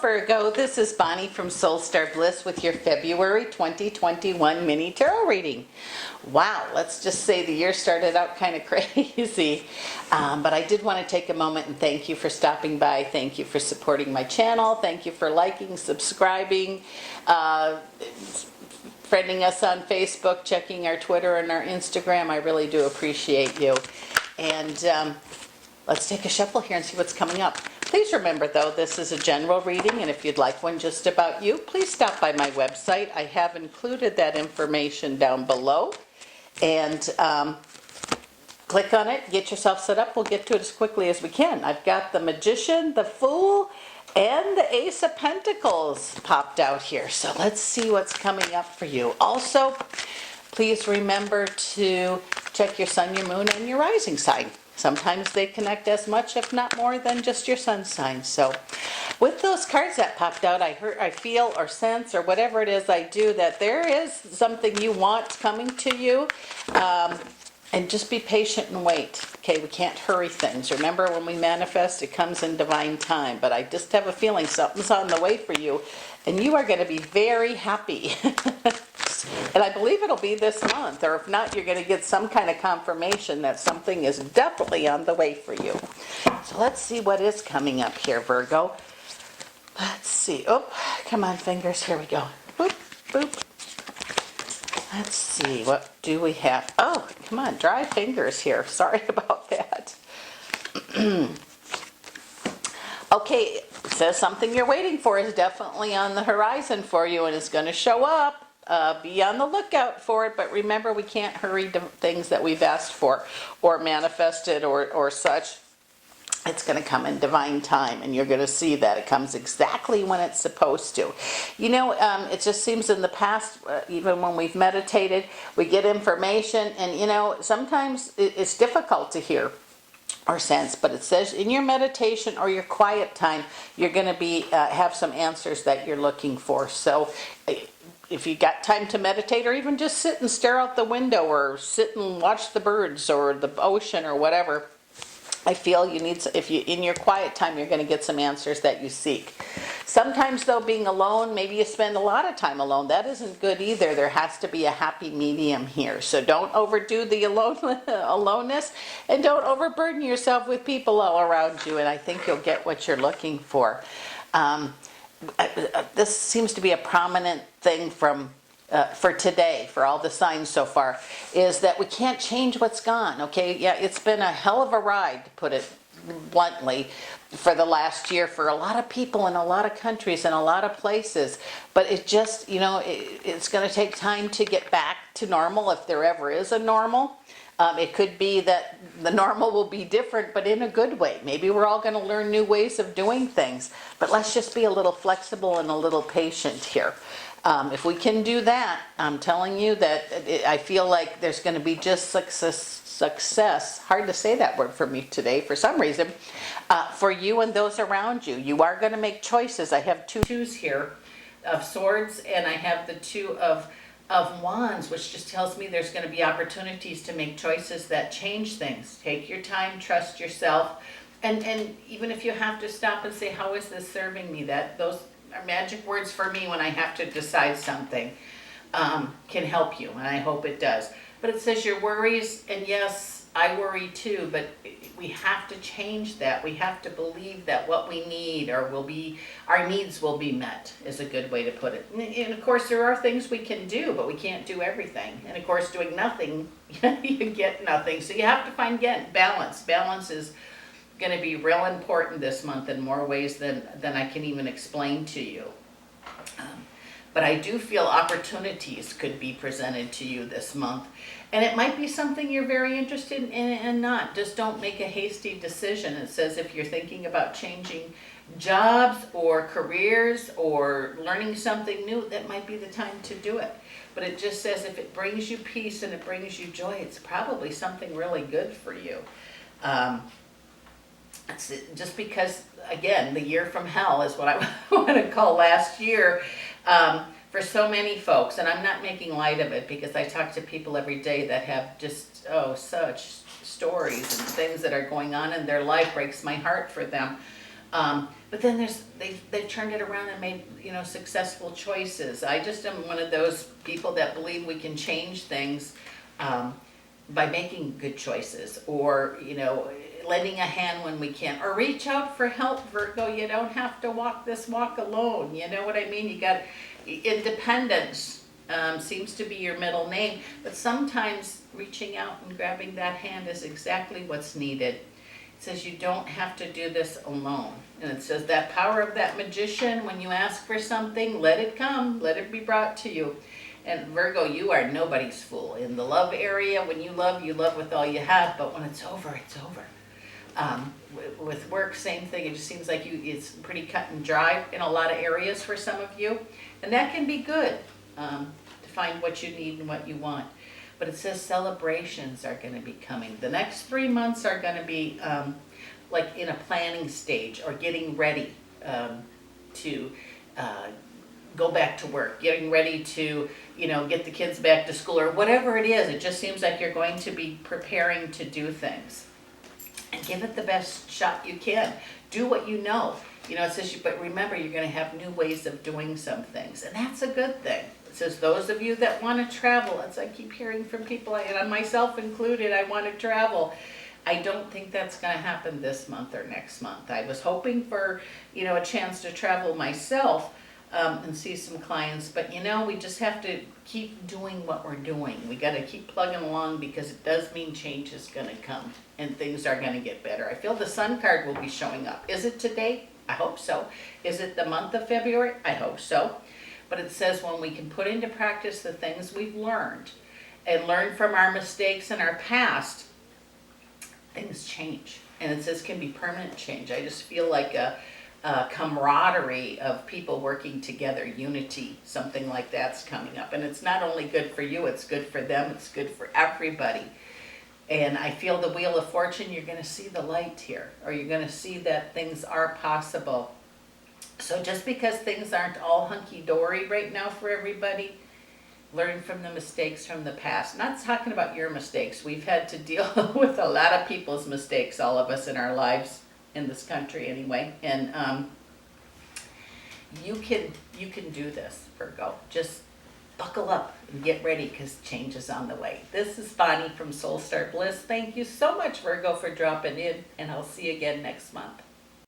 Virgo, this is Bonnie from Soul Star Bliss with your February 2021 mini tarot reading. Wow, let's just say the year started out kind of crazy, but I did want to take a moment and thank you for stopping by. Thank you for supporting my channel. Thank you for liking, subscribing, friending us on Facebook, checking our Twitter and our Instagram. I really do appreciate you. And let's take a shuffle here and see what's coming up. Please remember, though, this is a general reading, and if you'd like one just about you, please stop by my website. I have included that information down below. And click on it, get yourself set up. We'll get to it as quickly as we can. I've got the Magician, the Fool, and the Ace of Pentacles popped out here. So let's see what's coming up for you. Also, please remember to check your sun, your moon, and your rising sign. Sometimes they connect as much, if not more, than just your sun sign. So with those cards that popped out, I feel or sense or whatever it is I do that there is something you want coming to you. And just be patient and wait. Okay, we can't hurry things. Remember, when we manifest, it comes in divine time. But I just have a feeling something's on the way for you, and you are going to be very happy. And I believe it'll be this month, or if not, you're going to get some kind of confirmation that something is definitely on the way for you. So let's see what is coming up here, Virgo. Let's see. Oh, come on, fingers. Here we go. Boop, boop. Let's see. What do we have? Oh, come on. Dry fingers here. Sorry about that. Okay, it says something you're waiting for is definitely on the horizon for you, and it's going to show up. Be on the lookout for it, but remember, we can't hurry to things that we've asked for or manifested or such. It's going to come in divine time, and you're going to see that it comes exactly when it's supposed to. You know, it just seems in the past, even when we've meditated, we get information, and you know, sometimes it's difficult to hear or sense, but it says in your meditation or your quiet time, you're going to be have some answers that you're looking for. So if you got time to meditate, or even just sit and stare out the window, or sit and watch the birds or the ocean or whatever, I feel you need, if you in your quiet time, you're going to get some answers that you seek. Sometimes, though, being alone, maybe you spend a lot of time alone. That isn't good either. There has to be a happy medium here. So don't overdo the aloneness, and don't overburden yourself with people all around you, and I think you'll get what you're looking for. This seems to be a prominent thing from for today, for all the signs so far, is that we can't change what's gone. Okay, yeah, it's been a hell of a ride, to put it bluntly, for the last year for a lot of people in a lot of countries and a lot of places. But it just, you know, it's going to take time to get back to normal, if there ever is a normal. It could be that the normal will be different, but in a good way. Maybe we're all going to learn new ways of doing things, but let's just be a little flexible and a little patient here. If we can do that, I'm telling you that I feel like there's going to be just success, hard to say that word for me today for some reason, for you and those around you. You are going to make choices. I have two twos here of swords, and I have the two of wands, which just tells me there's going to be opportunities to make choices that change things. Take your time, trust yourself, and even if you have to stop and say, how is this serving me? Those are magic words for me when I have to decide something, can help you, and I hope it does. But it says your worries, and yes, I worry too, but we have to change that. We have to believe that what we need or our needs will be met, is a good way to put it. And of course, there are things we can do, but we can't do everything. And of course, doing nothing, you get nothing. So you have to find, again, balance. Balance is going to be real important this month in more ways than I can even explain to you. But I do feel opportunities could be presented to you this month. And it might be something you're very interested in and not. Just don't make a hasty decision. It says if you're thinking about changing jobs or careers or learning something new, that might be the time to do it. But it just says if it brings you peace and it brings you joy, it's probably something really good for you. Just because, again, the year from hell is what I want to call last year. For so many folks, and I'm not making light of it because I talk to people every day that have just, such stories and things that are going on in their life. Breaks my heart for them. But then they've turned it around and made, successful choices. I just am one of those people that believe we can change things by making good choices, or, lending a hand when we can, or reach out for help, Virgo. You don't have to walk this walk alone. You know what I mean? You got independence. Seems to be your middle name, but sometimes reaching out and grabbing that hand is exactly what's needed. It says you don't have to do this alone. And it says that power of that magician, when you ask for something, let it come, let it be brought to you. And Virgo, you are nobody's fool. In the love area, when you love with all you have, but when it's over, it's over. With work, same thing. It just seems like it's pretty cut and dry in a lot of areas for some of you. And that can be good, to find what you need and what you want. But it says celebrations are going to be coming. The next 3 months are going to be like in a planning stage, or getting ready to go back to work, getting ready to, get the kids back to school, or whatever it is. It just seems like you're going to be preparing to do things. And give it the best shot you can. Do what you know. It says, but remember, you're going to have new ways of doing some things. And that's a good thing. It says, those of you that want to travel, as I keep hearing from people, and myself included, I want to travel. I don't think that's going to happen this month or next month. I was hoping for, a chance to travel myself and see some clients. But, we just have to keep doing what we're doing. We got to keep plugging along, because it does mean change is going to come and things are going to get better. I feel the Sun card will be showing up. Is it today? I hope so. Is it the month of February? I hope so. But it says when we can put into practice the things we've learned and learn from our mistakes in our past, things change. And it says can be permanent change. I just feel like a camaraderie of people working together, unity, something like that's coming up. And it's not only good for you, it's good for them, it's good for everybody. And I feel the Wheel of Fortune, you're going to see the light here, or you're going to see that things are possible. So just because things aren't all hunky-dory right now for everybody, learn from the mistakes from the past. Not talking about your mistakes. We've had to deal with a lot of people's mistakes, all of us in our lives, in this country anyway. And you can do this, Virgo. Just buckle up and get ready, because change is on the way. This is Bonnie from Soul Star Bliss. Thank you so much, Virgo, for dropping in, and I'll see you again next month.